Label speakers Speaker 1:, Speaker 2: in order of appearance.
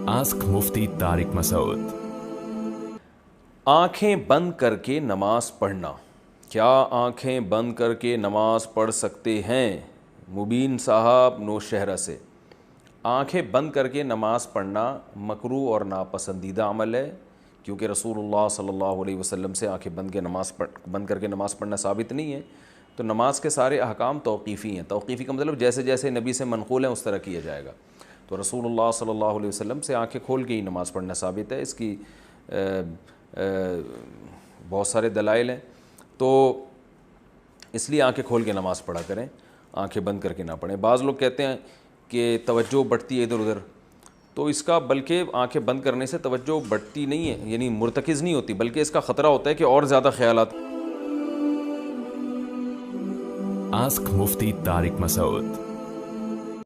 Speaker 1: Ask मुफ्ती तारिक मसूद।
Speaker 2: आंखें बंद करके नमाज पढ़ना, क्या आंखें बंद करके नमाज पढ़ सकते हैं? मुबीन साहब नौशहरा से। आंखें बंद करके नमाज पढ़ना मकरूह और नापसंदीदा अमल है, क्योंकि रसूलुल्लाह सल्लल्लाहु अलैहि वसल्लम से आंखें बंद करके नमाज़ पढ़ना साबित नहीं है। तो नमाज के सारे अहकाम तौक़ीफ़ी हैं। तौक़ीफ़ी का मतलब जैसे जैसे नबी से मनक़ूल हैं उस तरह किया जाएगा। तो रसूलुल्लाह सल्लल्लाहु अलैहि वसल्लम से आंखें खोल के ही नमाज़ पढ़ना साबित है। इसकी बहुत सारे दलाइल हैं, तो इसलिए आंखें खोल के नमाज़ पढ़ा करें, आंखें बंद करके ना पढ़ें। बाज़ लोग कहते हैं कि तवज्जो बढ़ती है इधर उधर, तो इसका बल्कि आंखें बंद करने से तवज्जो बढ़ती नहीं है, यानी मुर्तकिज़ नहीं होती, बल्कि इसका ख़तरा होता है कि और ज़्यादा ख़यालात।
Speaker 1: आस्क मुफ्ती तारिक मसूद।